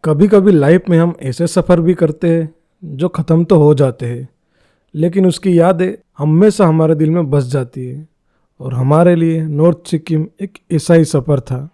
कभी कभी लाइफ में हम ऐसे सफ़र भी करते हैं जो ख़त्म तो हो जाते हैं, लेकिन उसकी यादें हमेशा हमारे दिल में बस जाती है। और हमारे लिए नॉर्थ सिक्किम एक ऐसा ही सफ़र था।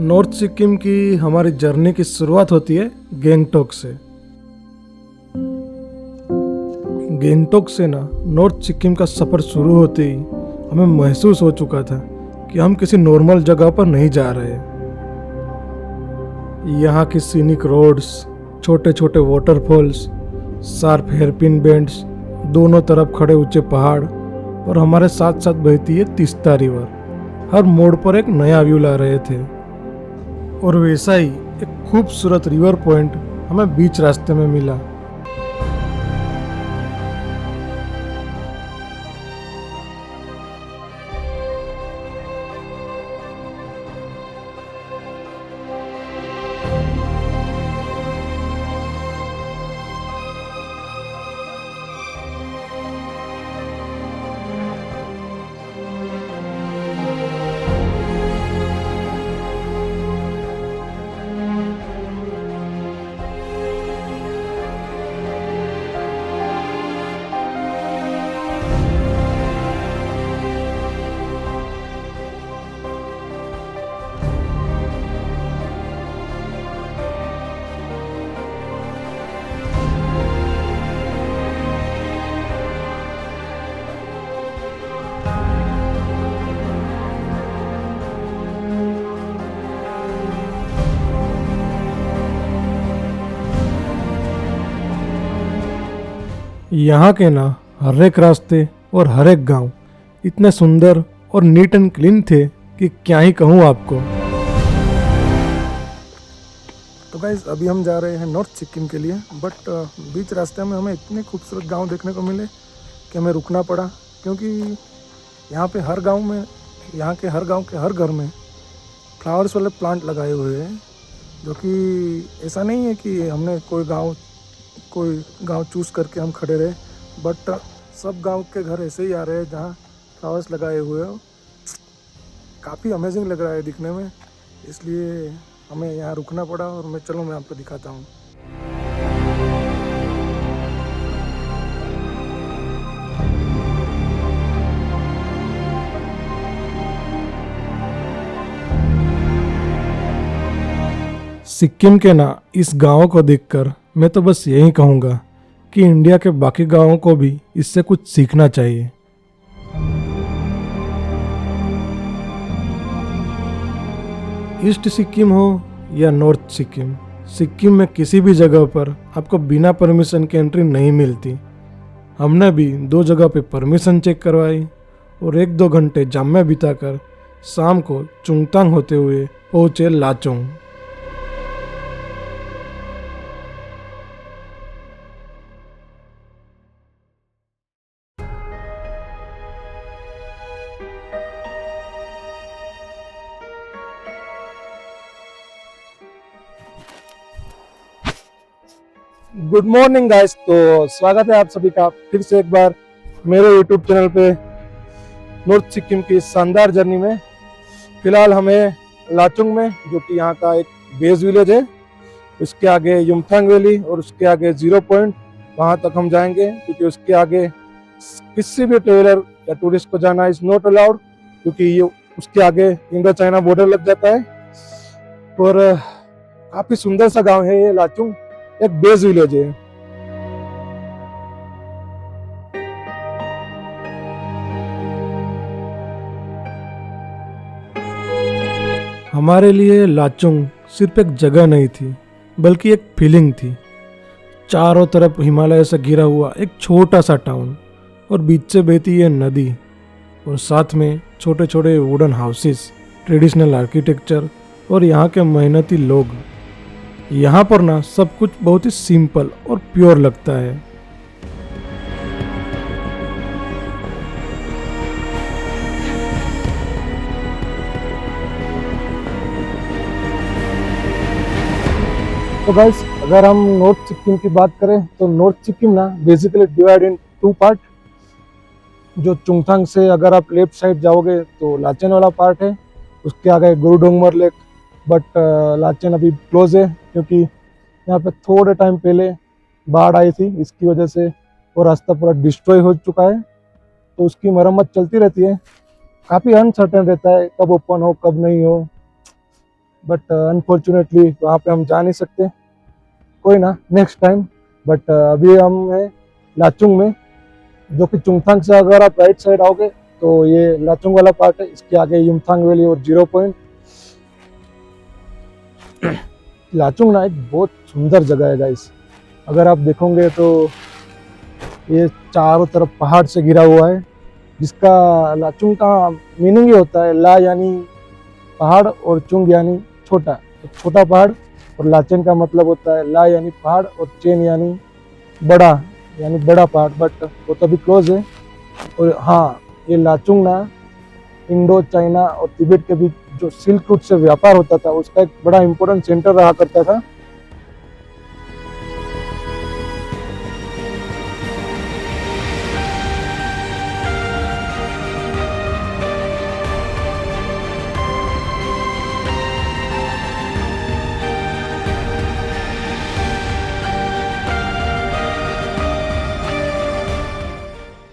नॉर्थ सिक्किम की हमारी जर्नी की शुरुआत होती है गैंगटॉक से। गैंगटॉक से ना नॉर्थ सिक्किम का सफ़र शुरू होते ही हमें महसूस हो चुका था कि हम किसी नॉर्मल जगह पर नहीं जा रहे। यहाँ की सीनिक रोड्स, छोटे छोटे वाटरफॉल्स, शार्प हेयरपिन बेंड्स, दोनों तरफ खड़े ऊंचे पहाड़ और हमारे साथ साथ बहती है तीस्ता रिवर हर मोड़ पर एक नया व्यू ला रहे थे। और वैसा ही एक खूबसूरत रिवर पॉइंट हमें बीच रास्ते में मिला। यहाँ के ना हर एक रास्ते और हर एक गांव इतने सुंदर और नीट एंड क्लीन थे कि क्या ही कहूँ आपको। तो गाइस अभी हम जा रहे हैं नॉर्थ सिक्किम के लिए, बट बीच रास्ते में हमें इतने खूबसूरत गांव देखने को मिले कि हमें रुकना पड़ा, क्योंकि यहाँ पे हर गांव में, यहाँ के हर गांव के हर घर में फ्लावर्स वाले प्लांट लगाए हुए हैं। जो कि ऐसा नहीं है कि हमने कोई गांव चूज़ करके हम खड़े रहे, बट सब गांव के घर ऐसे ही आ रहे हैं जहां फ्लावर्स लगाए हुए हो। काफ़ी अमेजिंग लग रहा है दिखने में, इसलिए हमें यहाँ रुकना पड़ा। और मैं आपको दिखाता हूँ। सिक्किम के ना इस गांव को देखकर मैं तो बस यही कहूँगा कि इंडिया के बाकी गांवों को भी इससे कुछ सीखना चाहिए। ईस्ट सिक्किम हो या नॉर्थ सिक्किम, सिक्किम में किसी भी जगह पर आपको बिना परमिशन के एंट्री नहीं मिलती। हमने भी 2 जगह पे परमिशन चेक करवाई और 1-2 घंटे जाम में बिताकर शाम को चुंगतांग होते हुए पहुँचे लाचोंग। गुड मॉर्निंग गाइस, तो स्वागत है आप सभी का फिर से एक बार मेरे यूट्यूब चैनल पे नॉर्थ सिक्किम की शानदार जर्नी में। फिलहाल हमें लाचुंग में, जो कि यहाँ का एक बेस विलेज है, उसके आगे युमथांग वैली और उसके आगे 0 पॉइंट, वहाँ तक हम जाएंगे, क्योंकि उसके आगे किसी भी ट्रेवलर या टूरिस्ट को जाना इज नॉट अलाउड, क्योंकि ये उसके आगे इंडो चाइना बॉर्डर लग जाता है। और काफी सुंदर सा गांव है ये लाचुंग, एक बेस विलेज है। हमारे लिए लाचुंग सिर्फ एक जगह नहीं थी, बल्कि एक फीलिंग थी। चारों तरफ हिमालय से घिरा हुआ एक छोटा सा टाउन, और बीच से बहती ये नदी, और साथ में छोटे छोटे वुडन हाउसेस, ट्रेडिशनल आर्किटेक्चर और यहाँ के मेहनती लोग। यहाँ पर ना सब कुछ बहुत ही सिंपल और प्योर लगता है। तो गाइस, अगर हम नॉर्थ सिक्किम की बात करें तो नॉर्थ सिक्किम ना basically divide in two part. जो चुंगथांग से अगर आप लेफ्ट साइड जाओगे तो लाचेन वाला पार्ट है, उसके आगे गुरुडोंगमर लेक। बट लाचेन अभी क्लोज है क्योंकि यहाँ पे थोड़े टाइम पहले बाढ़ आई थी, इसकी वजह से वो रास्ता पूरा डिस्ट्रॉय हो चुका है। तो उसकी मरम्मत चलती रहती है। काफ़ी अनसर्टेन रहता है कब ओपन हो कब नहीं हो, बट अनफॉर्चुनेटली वहाँ पे हम जा नहीं सकते। कोई ना, नेक्स्ट टाइम। बट अभी हम हैं लाचुंग में, जो कि चुंगथांग से अगर आप राइट साइड आओगे तो ये लाचुंग वाला पार्ट है। इसके आगे युमथांग वैली और 0 पॉइंट। लाचुंग ना एक बहुत सुंदर जगह है गाइस। अगर आप देखोगे तो ये चारों तरफ पहाड़ से घिरा हुआ है, जिसका लाचुंग का मीनिंग ही होता है ला यानी पहाड़ और चुंग यानी छोटा, तो छोटा पहाड़। और लाचेन का मतलब होता है ला यानी पहाड़ और चेन यानी बड़ा, यानी बड़ा पहाड़। बट वो तभी क्लोज है। और हाँ, ये लाचुंग ना इंडो चाइना और तिब्बत के बीच जो सिल्क रूट से व्यापार होता था, उसका एक बड़ा इंपॉर्टेंट सेंटर रहा करता था।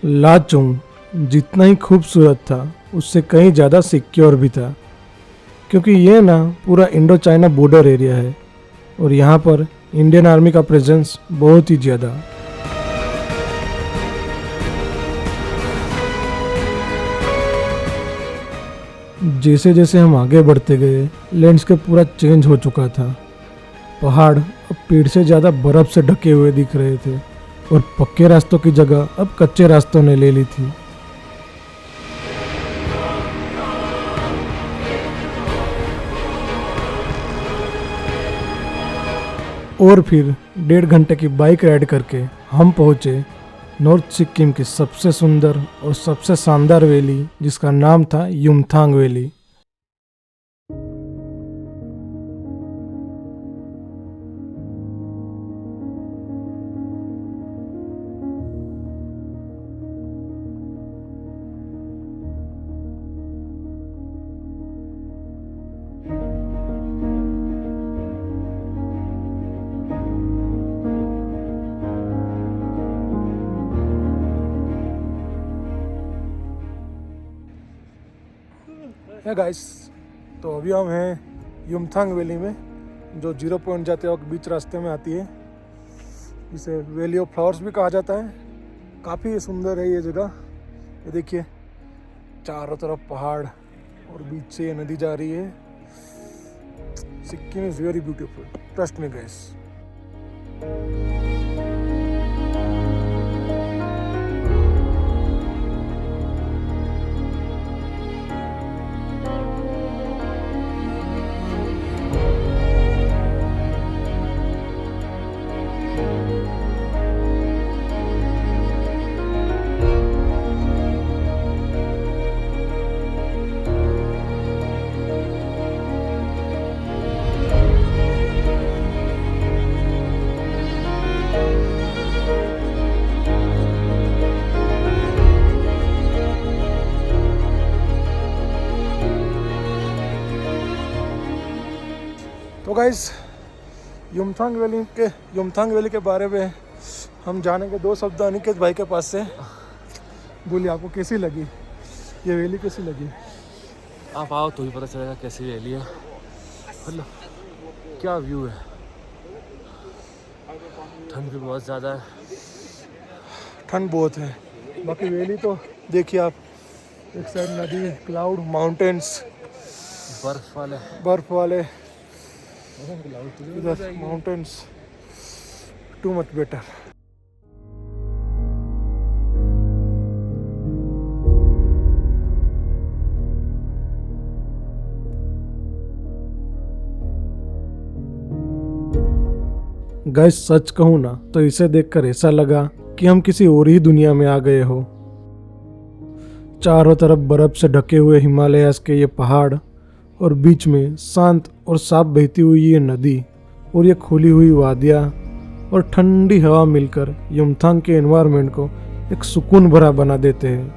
लाचुंग जितना ही खूबसूरत था, उससे कहीं ज़्यादा सिक्योर भी था, क्योंकि ये ना पूरा इंडो चाइना बॉर्डर एरिया है और यहाँ पर इंडियन आर्मी का प्रेजेंस बहुत ही ज़्यादा। जैसे जैसे हम आगे बढ़ते गए, लैंडस्केप पूरा चेंज हो चुका था। पहाड़ अब पेड़ से ज़्यादा बर्फ़ से ढके हुए दिख रहे थे, और पक्के रास्तों की जगह अब कच्चे रास्तों ने ले ली थी। और फिर 1.5 घंटे की बाइक राइड करके हम पहुंचे नॉर्थ सिक्किम की सबसे सुंदर और सबसे शानदार वैली, जिसका नाम था युमथांग वैली। है गाइस, तो अभी हम हैं युमथांग वैली में, जो 0 पॉइंट जाते वक्त बीच रास्ते में आती है। इसे वैली ऑफ फ्लावर्स भी कहा जाता है। काफ़ी सुंदर है ये जगह। ये देखिए, चारों तरफ पहाड़ और बीच से ये नदी जा रही है। Sikkim is very beautiful, trust me guys. तो गाइस, युमथांग वैली के बारे में हम जानेंगे 2 शब्द अनिकेत भाई के पास से। बोलिए, आपको कैसी लगी ये वैली, कैसी लगी? आप आओ तो ही पता चलेगा कैसी वैली है। क्या व्यू है। ठंड भी बहुत ज़्यादा है। ठंड बहुत है। बाकी वैली तो देखिए आप, एक साइड नदी, क्लाउड, माउंटेन्स, बर्फ वाले। इधर mountains, too much better. Guys सच कहूँ ना तो इसे देखकर ऐसा लगा कि हम किसी और ही दुनिया में आ गए हो। चारों तरफ बर्फ से ढके हुए हिमालयास के ये पहाड़ और बीच में शांत और साफ बहती हुई ये नदी और ये खुली हुई वादियाँ और ठंडी हवा मिलकर युमथांग के एनवायरनमेंट को एक सुकून भरा बना देते हैं।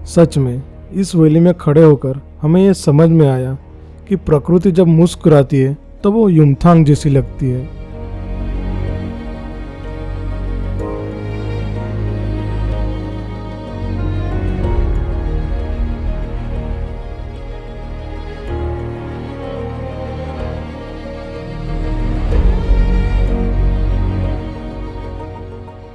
सच में इस वैली में खड़े होकर हमें ये समझ में आया कि प्रकृति जब मुस्कुराती है तो वो युमथांग जैसी लगती है।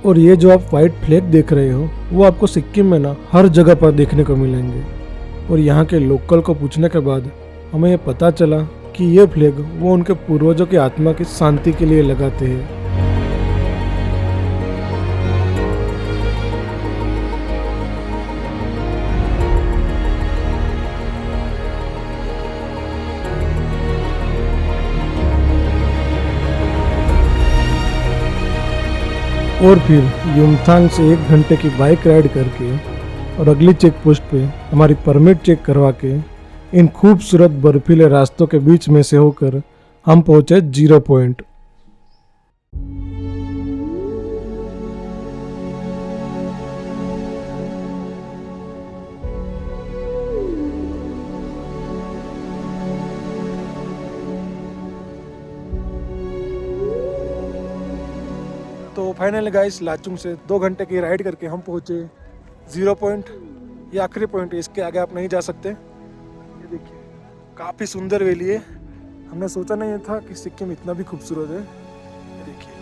और ये जो आप वाइट फ्लैग देख रहे हो वो आपको सिक्किम में ना हर जगह पर देखने को मिलेंगे। और यहाँ के लोकल को पूछने के बाद हमें ये पता चला कि ये फ्लैग वो उनके पूर्वजों की आत्मा की शांति के लिए लगाते हैं। और फिर युमथांग से 1 घंटे की बाइक राइड करके और अगली चेक पोस्ट पे हमारी परमिट चेक करवा के इन खूबसूरत बर्फीले रास्तों के बीच में से होकर हम पहुंचे 0 पॉइंट। तो फाइनली गाइस लाचुंग से 2 घंटे की राइड करके हम पहुंचे 0 पॉइंट। ये आखिरी पॉइंट है, इसके आगे आप नहीं जा सकते। ये देखिए काफ़ी सुंदर वैली है। हमने सोचा नहीं था कि सिक्किम इतना भी खूबसूरत है। ये देखिए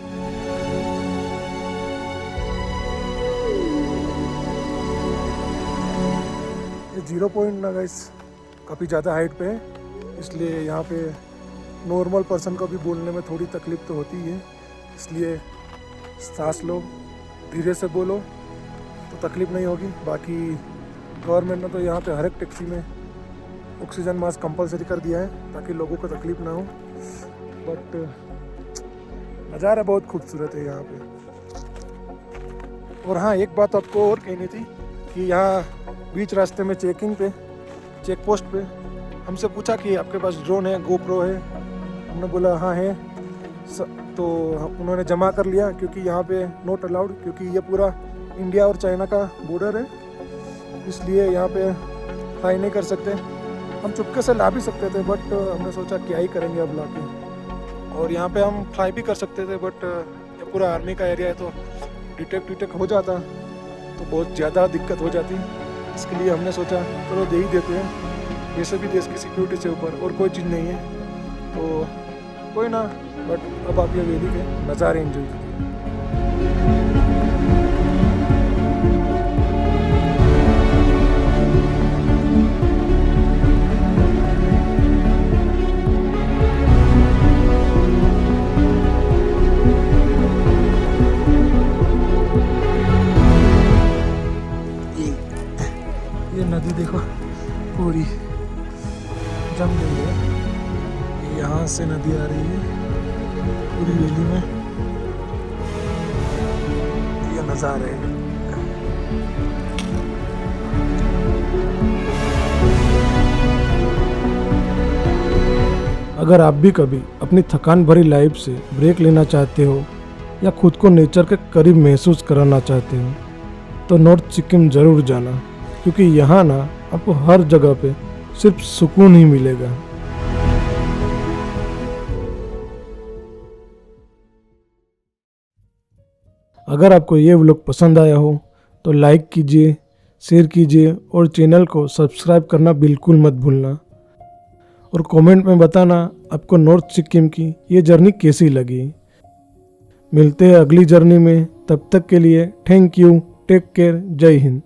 ये 0 पॉइंट ना गाइस काफ़ी ज़्यादा हाइट पे है, इसलिए यहाँ पे नॉर्मल पर्सन को भी बोलने में थोड़ी तकलीफ तो होती है। इसलिए सांस लो, धीरे से बोलो तो तकलीफ नहीं होगी। बाकी गवर्नमेंट ने तो यहाँ पे हर एक टैक्सी में ऑक्सीजन मास्क कंपलसरी कर दिया है ताकि लोगों को तकलीफ ना हो। बट नज़ारा बहुत खूबसूरत है यहाँ पे। और हाँ, एक बात आपको और कहनी थी कि यहाँ बीच रास्ते में चेकिंग पे, चेक पोस्ट पे हमसे पूछा कि आपके पास ड्रोन है, गोप्रो है। हमने बोला हाँ है। तो उन्होंने जमा कर लिया क्योंकि यहाँ पे नॉट अलाउड, क्योंकि ये पूरा इंडिया और चाइना का बॉर्डर है, इसलिए यहाँ पे फ्लाई नहीं कर सकते। हम चुपके से ला भी सकते थे बट हमने सोचा क्या ही करेंगे अब ला के। और यहाँ पे हम फ्लाई भी कर सकते थे बट ये पूरा आर्मी का एरिया है तो डिटेक्ट हो जाता तो बहुत ज़्यादा दिक्कत हो जाती। इसके लिए हमने सोचा चलो दे ही देते हैं, वैसे भी देश की सिक्योरिटी से ऊपर और कोई चीज़ नहीं है तो कोई ना। बट अब आप ये वैली के नज़ारे एंजॉय कीजिए। ये नदी देखो पूरी जम गई है। यहाँ से नदी आ रही है पूरी वैली में, ये नज़ारे हैं। अगर आप भी कभी अपनी थकान भरी लाइफ से ब्रेक लेना चाहते हो या खुद को नेचर के करीब महसूस कराना चाहते हो तो नॉर्थ सिक्किम ज़रूर जाना, क्योंकि यहाँ ना आपको हर जगह पे सिर्फ सुकून ही मिलेगा। अगर आपको ये व्लॉग पसंद आया हो तो लाइक कीजिए, शेयर कीजिए और चैनल को सब्सक्राइब करना बिल्कुल मत भूलना। और कमेंट में बताना आपको नॉर्थ सिक्किम की ये जर्नी कैसी लगी। मिलते हैं अगली जर्नी में, तब तक के लिए थैंक यू, टेक केयर, जय हिंद।